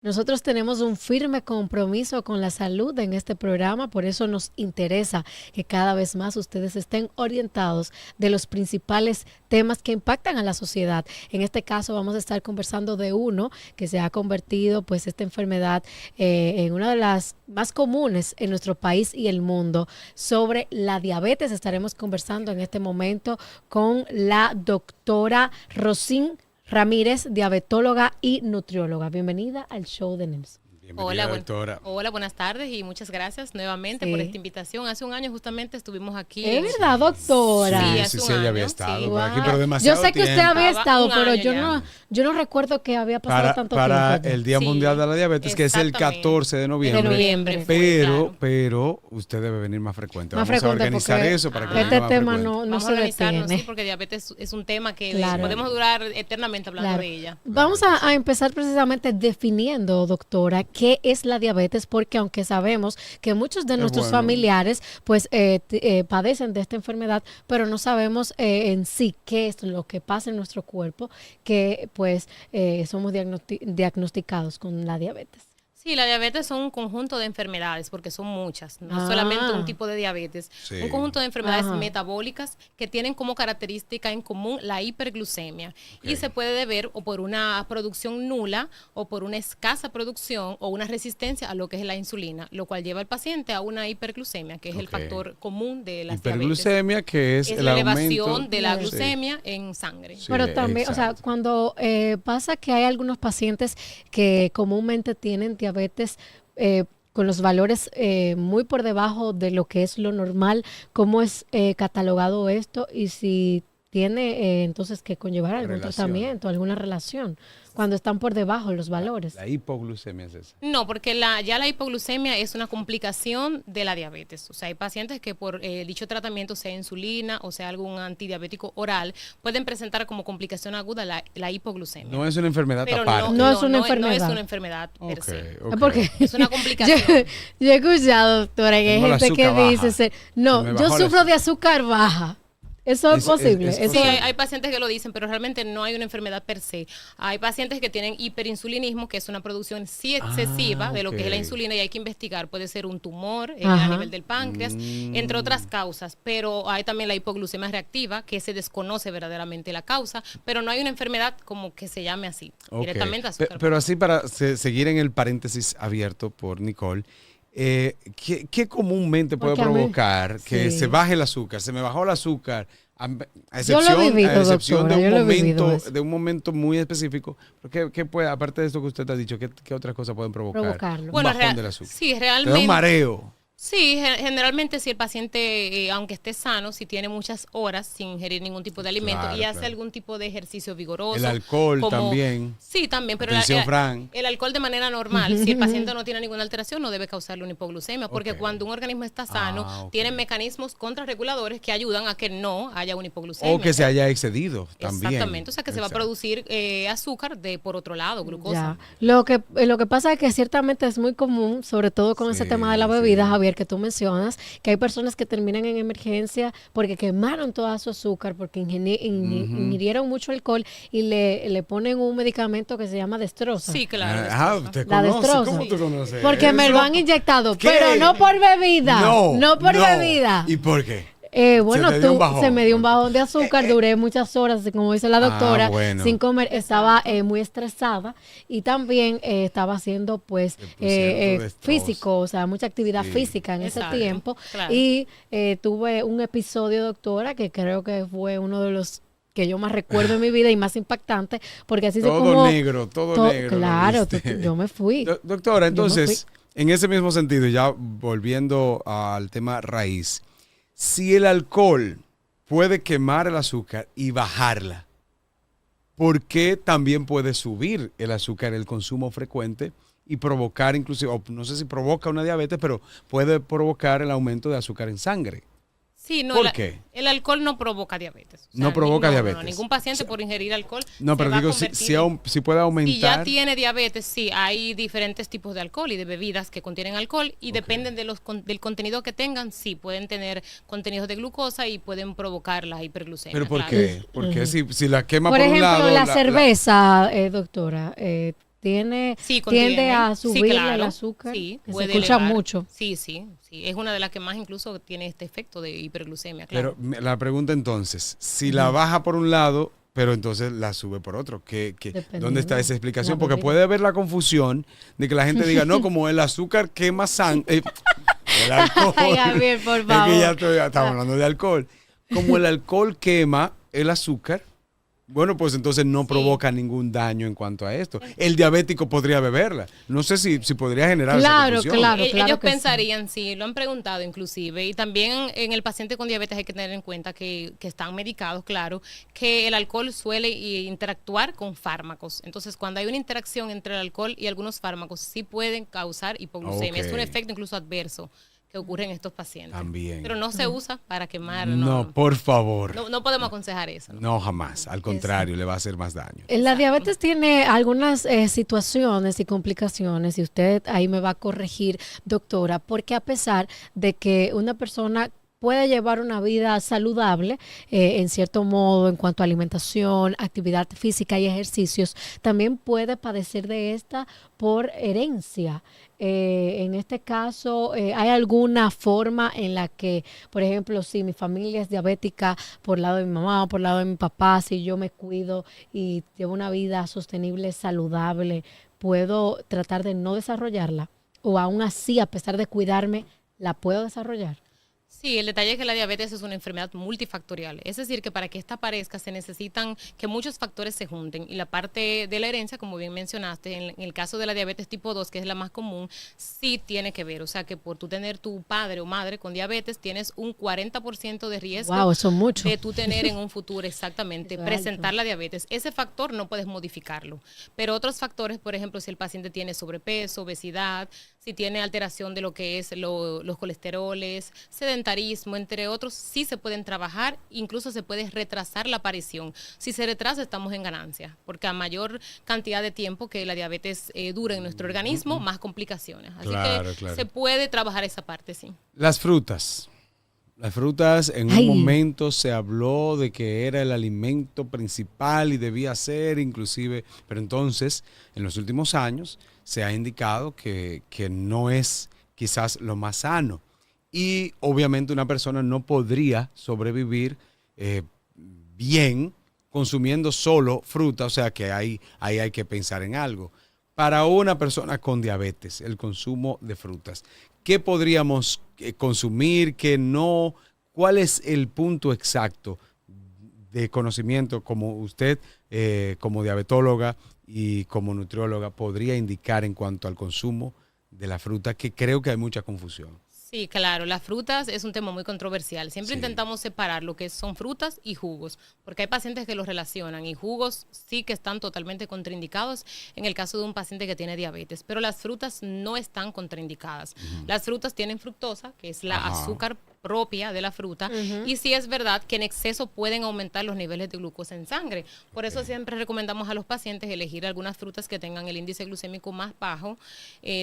Nosotros tenemos un firme compromiso con la salud en este programa, por eso nos interesa que cada vez más ustedes estén orientados de los principales temas que impactan a la sociedad. En este caso vamos a estar conversando de uno que se ha convertido, pues, esta enfermedad en una de las más comunes en nuestro país y el mundo. Sobre la diabetes estaremos conversando en este momento con la doctora Rosín Ramírez, diabetóloga y nutrióloga. Bienvenida al show de NEMS. Hola, doctora. Hola, buenas tardes y muchas gracias nuevamente por esta invitación. Hace un año justamente estuvimos aquí. ¿Es verdad, doctora? Sí, hace un año. Ella había estado por aquí, Wow. pero demasiado Yo sé que usted tiempo. había estado, pero ya. yo no recuerdo que había pasado tanto Para tiempo. el Día Sí, Mundial de la Diabetes, que es el exactamente. 14 de noviembre. De noviembre. Pero usted debe venir más frecuente. Más Vamos frecuente a organizar porque eso para que este venga más tema frecuente. no Vamos a se organizarnos, detiene. sí, porque diabetes es un tema que Claro. podemos durar eternamente hablando Claro. de ella. Vamos a empezar precisamente definiendo, doctora, qué es la diabetes, porque aunque sabemos que muchos de nuestros familiares pues padecen de esta enfermedad, pero no sabemos en sí qué es lo que pasa en nuestro cuerpo, que pues somos diagnosticados con la diabetes. Sí, la diabetes son un conjunto de enfermedades, porque son muchas, no solamente un tipo de diabetes, Sí. un conjunto de enfermedades Ajá. metabólicas que tienen como característica en común la hiperglucemia y se puede deber o por una producción nula o por una escasa producción o una resistencia a lo que es la insulina, lo cual lleva al paciente a una hiperglucemia, que es el factor común de las Hiperglucemia, que es el la aumento elevación de la Sí. glucemia en sangre. Sí. Pero también, o sea, exacto. cuando pasa que hay algunos pacientes que comúnmente tienen diabetes con los valores muy por debajo de lo que es lo normal, ¿cómo es catalogado esto? Y si tiene entonces que conllevar algún Relación. tratamiento, alguna relación, cuando están por debajo los valores. La hipoglucemia es esa. No, porque ya la hipoglucemia es una complicación de la diabetes. O sea, hay pacientes que por dicho tratamiento, sea insulina o sea algún antidiabético oral, pueden presentar como complicación aguda la hipoglucemia. No es una enfermedad Pero aparte. No es una No enfermedad. es una enfermedad per se. Ok. Porque Es una yo, complicación. yo he escuchado, doctora, que hay Tengo la gente que azúcar dice, baja. no, Se me yo bajó la sufro de azúcar baja. Eso es posible. es Eso Sí, es- hay pacientes que lo dicen, pero realmente no hay una enfermedad per se. Hay pacientes que tienen hiperinsulinismo, que es una producción sí excesiva de lo que es la ok. insulina y hay que investigar. Puede ser un tumor Ajá. a nivel del páncreas, entre otras causas. Pero hay también la hipoglucemia reactiva, que se desconoce verdaderamente la causa, pero no hay una enfermedad como que se llame así, Ok. directamente azúcar. Pero así para seguir en el paréntesis abierto por Nicole, ¿qué comúnmente puede Porque a mí- provocar que sí. se baje el azúcar? Se me bajó el azúcar, a Yo lo he excepción, vivido, a excepción doctora, yo lo he vivido eso. de un momento muy específico. Pero ¿qué puede, aparte de esto que usted ha dicho, qué otras cosas pueden provocar Provocarlo. un Bueno, bajón del azúcar? sí, Te da un realmente. mareo. Sí, generalmente si el paciente, aunque esté sano, si tiene muchas horas sin ingerir ningún tipo de alimento Claro, y hace claro. algún tipo de ejercicio vigoroso. El alcohol como- también. Sí, también, pero Atención, Fran. el alcohol de manera normal, si el paciente no tiene ninguna alteración, no debe causarle una hipoglucemia, porque Ok. cuando un organismo está sano, Ok. tiene mecanismos contrarreguladores que ayudan a que no haya una hipoglucemia. O que se haya excedido también. Exactamente, o sea que se va a Exacto. producir azúcar por otro lado, glucosa. Ya. Lo que pasa es que ciertamente es muy común, sobre todo con ese Sí, tema de la bebida, sí. Javier, que tú mencionas, que hay personas que terminan en emergencia porque quemaron toda su azúcar, porque ingirieron mucho alcohol y le ponen un medicamento que se llama destroza. Sí, claro. Usted La conoce. destroza. ¿Cómo tú conoces? Porque me eso? lo han inyectado, ¿Qué? pero no por bebida. No por bebida. ¿Y por qué? Bueno, Se te dio un bajón. se me dio un bajón de azúcar, duré muchas horas, como dice la doctora, bueno. sin comer, estaba muy estresada y también estaba haciendo pues Te pusieron tu destrozo. físico, o sea, mucha actividad Sí. física en ese Exacto, tiempo claro. y tuve un episodio, doctora, que creo que fue uno de los que yo más recuerdo en mi vida y más impactante, porque así Todo como... negro, todo negro. lo Claro, viste. yo me fui. Doctora, Yo me entonces, en ese mismo sentido, ya volviendo al tema raíz, si el alcohol puede quemar el azúcar y bajarla, ¿por qué también puede subir el azúcar, el consumo frecuente y provocar inclusive, o no sé si provoca una diabetes, pero puede provocar el aumento de azúcar en sangre? Sí, no, ¿Por qué? El alcohol no provoca diabetes. O No provoca diabetes. No, ningún paciente por ingerir alcohol No, se pero va a digo, convertir si puede aumentar. Si ya tiene diabetes, sí, hay diferentes tipos de alcohol y de bebidas que contienen alcohol y dependen del contenido que tengan, sí, pueden tener contenidos de glucosa y pueden provocar la hiperglucemia. ¿Pero por claro. qué? Porque si la quema Por por un ejemplo, lado... la cerveza, doctora, tiende contiene. a subir el claro. azúcar. Sí, que se puede escucha elevar. mucho. Sí. Es una de las que más incluso tiene este efecto de hiperglucemia, claro. Pero la pregunta entonces, si la baja por un lado, pero entonces la sube por otro, ¿dónde está esa explicación? Porque puede haber la confusión de que la gente diga, no, como el azúcar quema sangre, el alcohol. Ay, Javier, por favor. Es que ya estamos hablando de alcohol. Como el alcohol quema el azúcar, bueno, pues entonces no provoca ningún daño en cuanto a esto. El diabético podría beberla. No sé si podría generar esa confusión. Claro ellos que pensarían, sí, lo han preguntado inclusive. Y también en el paciente con diabetes hay que tener en cuenta que están medicados, claro, que el alcohol suele interactuar con fármacos. Entonces, cuando hay una interacción entre el alcohol y algunos fármacos, sí pueden causar hipoglucemia. Es un efecto incluso adverso que ocurre en estos pacientes. También. Pero no se usa para quemar. No, por favor. No podemos aconsejar eso. No, jamás. Al contrario, le va a hacer más daño. La diabetes tiene algunas situaciones y complicaciones, y usted ahí me va a corregir, doctora, porque a pesar de que una persona puede llevar una vida saludable, en cierto modo, en cuanto a alimentación, actividad física y ejercicios, también puede padecer de esta por herencia. En este caso, ¿hay alguna forma en la que, por ejemplo, si mi familia es diabética por lado de mi mamá o por lado de mi papá, si yo me cuido y llevo una vida sostenible, saludable, puedo tratar de no desarrollarla? ¿O aún así, a pesar de cuidarme, la puedo desarrollar? Sí, el detalle es que la diabetes es una enfermedad multifactorial. Es decir, que para que esta aparezca se necesitan que muchos factores se junten. Y la parte de la herencia, como bien mencionaste, en el caso de la diabetes tipo 2, que es la más común, sí tiene que ver. O sea, que por tú tener tu padre o madre con diabetes, tienes un 40% de riesgo de tú tener en un futuro exactamente presentar la diabetes. Ese factor no puedes modificarlo. Pero otros factores, por ejemplo, si el paciente tiene sobrepeso, obesidad, si tiene alteración de lo que es los colesteroles, sedentarismo, entre otros, sí se pueden trabajar, incluso se puede retrasar la aparición. Si se retrasa, estamos en ganancia, porque a mayor cantidad de tiempo que la diabetes dura en nuestro organismo, más complicaciones. Así que se puede trabajar esa parte, sí. Las frutas. Las frutas, en un momento se habló de que era el alimento principal y debía ser inclusive, pero entonces, en los últimos años, se ha indicado que no es quizás lo más sano. Y obviamente una persona no podría sobrevivir bien consumiendo solo fruta, o sea que ahí hay que pensar en algo. Para una persona con diabetes, el consumo de frutas, ¿qué podríamos consumir? ¿Qué no? ¿Cuál es el punto exacto de conocimiento como usted, como diabetóloga y como nutrióloga, podría indicar en cuanto al consumo de la fruta, que creo que hay mucha confusión? Sí, claro, las frutas es un tema muy controversial. Siempre intentamos separar lo que son frutas y jugos, porque hay pacientes que los relacionan y jugos sí que están totalmente contraindicados en el caso de un paciente que tiene diabetes, pero las frutas no están contraindicadas. Las frutas tienen fructosa, que es la azúcar propia de la fruta, y sí es verdad que en exceso pueden aumentar los niveles de glucosa en sangre. Por eso siempre recomendamos a los pacientes elegir algunas frutas que tengan el índice glucémico más bajo.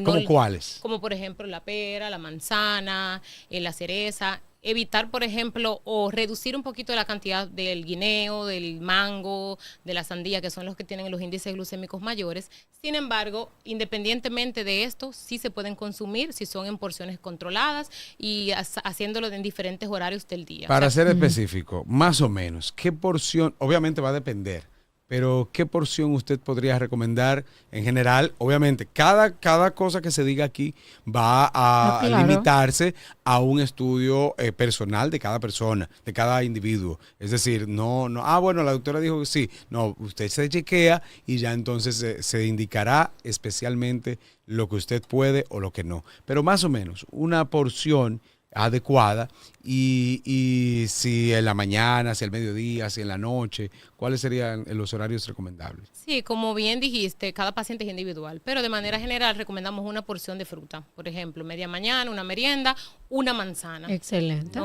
¿Cómo cuáles? Como por ejemplo la pera, la manzana, la cereza. Evitar, por ejemplo, o reducir un poquito la cantidad del guineo, del mango, de la sandía, que son los que tienen los índices glucémicos mayores. Sin embargo, independientemente de esto, sí se pueden consumir si son en porciones controladas y haciéndolo en diferentes horarios del día. Para ser específico, más o menos, ¿qué porción? Obviamente va a depender, pero ¿qué porción usted podría recomendar en general? Obviamente, cada cosa que se diga aquí va a limitarse a un estudio personal de cada persona, de cada individuo. Es decir, bueno, la doctora dijo que sí. No, usted se chequea y ya entonces se indicará especialmente lo que usted puede o lo que no. Pero más o menos, una porción adecuada y si en la mañana, si al mediodía, si en la noche, ¿cuáles serían los horarios recomendables? Sí, como bien dijiste, cada paciente es individual, pero de manera general recomendamos una porción de fruta. Por ejemplo, media mañana, una merienda, una manzana. Excelente.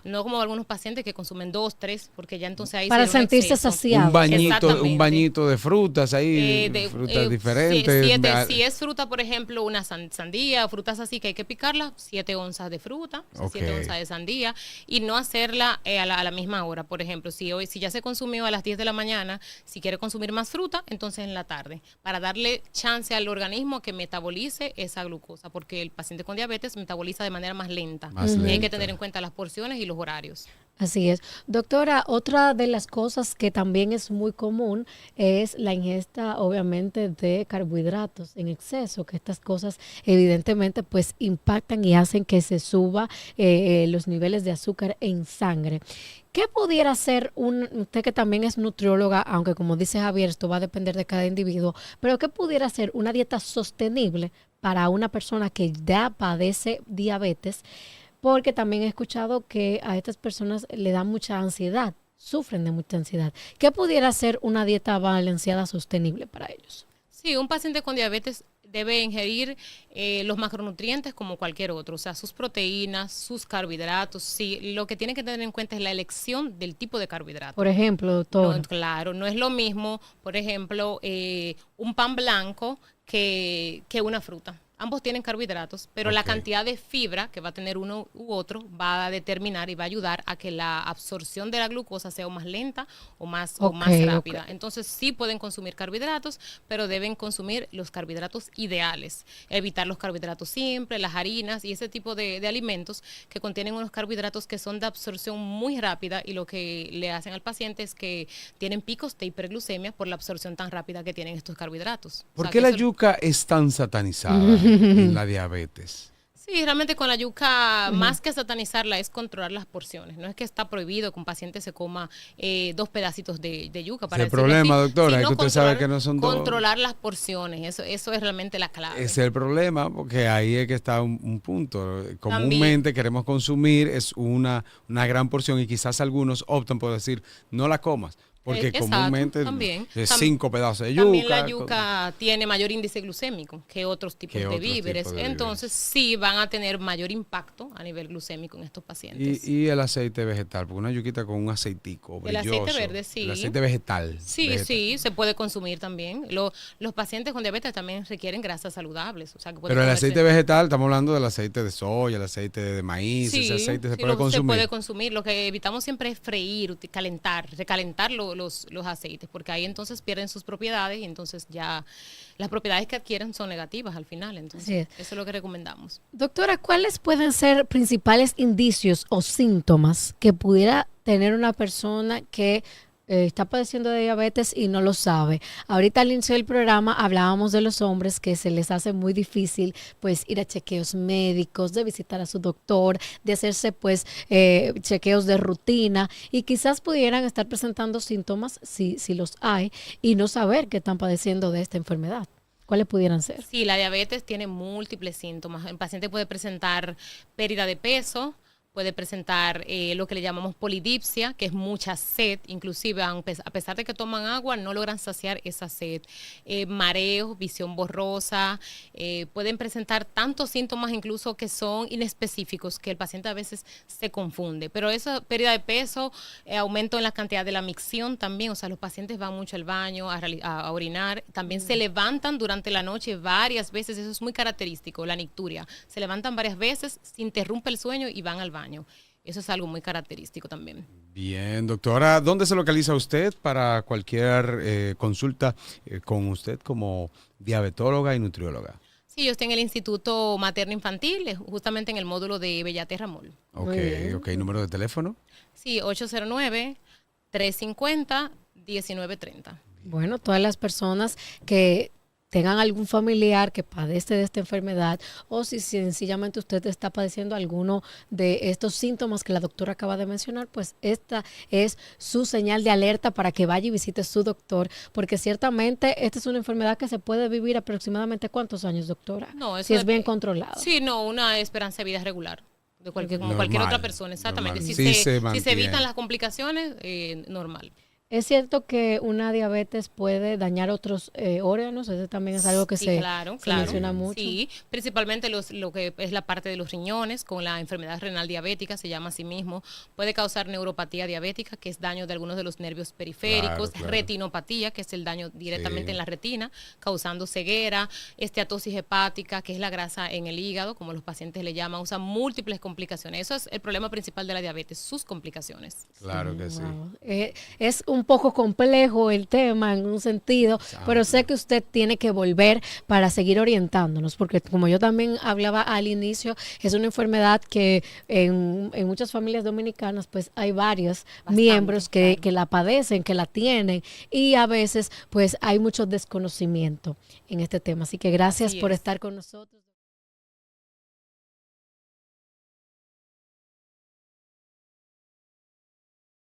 No como algunos pacientes que consumen 2, 3, porque ya entonces ahí para sentirse saciado. Un bañito de frutas ahí, frutas diferentes. Si es fruta, por ejemplo, una sandía, frutas así que hay que picarla, 7 onzas de fruta. o sea, Ok. 7 onzas de sandía, y no hacerla a la misma hora. Por ejemplo, si ya se consumió a las 10 de la mañana, si quiere consumir más fruta, entonces en la tarde, para darle chance al organismo que metabolice esa glucosa, porque el paciente con diabetes metaboliza de manera más lenta. Más Y hay que lenta. tener en cuenta las porciones y los horarios. Así es. Doctora, otra de las cosas que también es muy común es la ingesta, obviamente, de carbohidratos en exceso, que estas cosas evidentemente pues impactan y hacen que se suba los niveles de azúcar en sangre. ¿Qué pudiera ser usted que también es nutrióloga, aunque como dice Javier, esto va a depender de cada individuo, pero qué pudiera ser una dieta sostenible para una persona que ya padece diabetes? Porque también he escuchado que a estas personas le da mucha ansiedad, sufren de mucha ansiedad. ¿Qué pudiera ser una dieta balanceada sostenible para ellos? Sí, un paciente con diabetes debe ingerir los macronutrientes como cualquier otro, o sea, sus proteínas, sus carbohidratos. Sí, lo que tiene que tener en cuenta es la elección del tipo de carbohidrato. Por ejemplo, doctor. No, claro, no es lo mismo, por ejemplo, un pan blanco que una fruta. Ambos tienen carbohidratos, pero la Ok. cantidad de fibra que va a tener uno u otro va a determinar y va a ayudar a que la absorción de la glucosa sea o más lenta o más rápida. Ok. Entonces sí pueden consumir carbohidratos, pero deben consumir los carbohidratos ideales. Evitar los carbohidratos simples, las harinas y ese tipo de alimentos que contienen unos carbohidratos que son de absorción muy rápida, y lo que le hacen al paciente es que tienen picos de hiperglucemia por la absorción tan rápida que tienen estos carbohidratos. O ¿Por sea, qué que la eso- yuca es tan satanizada en la diabetes? Sí, realmente con la yuca, más que satanizarla, es controlar las porciones. No es que está prohibido que un paciente se coma 2 pedacitos de yuca. Ese es el decirlo problema, así, doctora, es sino que usted sabe que no son dos. controlar las porciones, eso es realmente la clave. Ese es el problema, porque ahí es que está un punto. Comúnmente queremos consumir es una gran porción y quizás algunos optan por decir, no la comas, porque Exacto, comúnmente también. es Tam- 5 pedazos de yuca. También la yuca tiene mayor índice glucémico que otros tipos Que de otros víveres. tipos de Entonces sí van a tener mayor impacto a nivel glucémico en estos pacientes. Y el aceite vegetal, porque una yuquita con un aceitico El brilloso. aceite verde, sí. El aceite vegetal. Sí, sí, se puede consumir también. Los pacientes con diabetes también requieren grasas saludables. O sea, que pueden Pero el comerse- aceite vegetal, estamos hablando del aceite de soya, el aceite de maíz, Sí, ese aceite se sí, puede consumir. Se puede consumir. Lo que evitamos siempre es freír, recalentar los aceites, porque ahí entonces pierden sus propiedades y entonces ya las propiedades que adquieren son negativas al final. Así Entonces, es. eso es lo que recomendamos. Doctora, ¿cuáles pueden ser principales indicios o síntomas que pudiera tener una persona que está padeciendo de diabetes y no lo sabe? Ahorita al inicio del programa hablábamos de los hombres que se les hace muy difícil pues ir a chequeos médicos, de visitar a su doctor, de hacerse pues chequeos de rutina, y quizás pudieran estar presentando síntomas, si los hay, y no saber que están padeciendo de esta enfermedad. ¿Cuáles pudieran ser? Sí, la diabetes tiene múltiples síntomas. El paciente puede presentar pérdida de peso, puede presentar lo que le llamamos polidipsia, que es mucha sed, inclusive a pesar de que toman agua, no logran saciar esa sed. Mareos, visión borrosa, pueden presentar tantos síntomas incluso que son inespecíficos, que el paciente a veces se confunde. Pero esa pérdida de peso, aumento en la cantidad de la micción también, o sea, los pacientes van mucho al baño a orinar, también se levantan durante la noche varias veces, eso es muy característico, la nicturia. Se levantan varias veces, se interrumpe el sueño y van al baño. Eso es algo muy característico también. Bien, doctora, ¿dónde se localiza usted para cualquier consulta con usted como diabetóloga y nutrióloga? Sí, yo estoy en el Instituto Materno Infantil, justamente en el módulo de Bellaterra Mall. Ok, ok, ¿número de teléfono? Sí, 809-350-1930. Bueno, todas las personas que tengan algún familiar que padece de esta enfermedad, o si sencillamente usted está padeciendo alguno de estos síntomas que la doctora acaba de mencionar, pues esta es su señal de alerta para que vaya y visite a su doctor, porque ciertamente esta es una enfermedad que se puede vivir aproximadamente ¿cuántos años, doctora? No, eso si es dep- bien controlada. Sí, no, una esperanza de vida regular. Como Normal, cualquier otra persona, exactamente. normal. Si Sí se se mantiene. evitan las complicaciones, normal. Es cierto que una diabetes puede dañar otros órganos, eso también es algo que Sí, se, claro, se claro. menciona mucho. Sí, principalmente lo que es la parte de los riñones, con la enfermedad renal diabética, se llama así mismo. Puede causar neuropatía diabética, que es daño de algunos de los nervios periféricos, Claro, claro. retinopatía, que es el daño directamente Sí. en la retina, causando ceguera, esteatosis hepática, que es la grasa en el hígado, como los pacientes le llaman, usan múltiples complicaciones. Eso es el problema principal de la diabetes, sus complicaciones. Claro que sí. Wow. Es un poco complejo el tema en un sentido, pero sé que usted tiene que volver para seguir orientándonos, porque como yo también hablaba al inicio, es una enfermedad que en muchas familias dominicanas pues hay varios Bastante, miembros que, claro. que la padecen, que la tienen y a veces pues hay mucho desconocimiento en este tema. Así que gracias Así por es. estar con nosotros.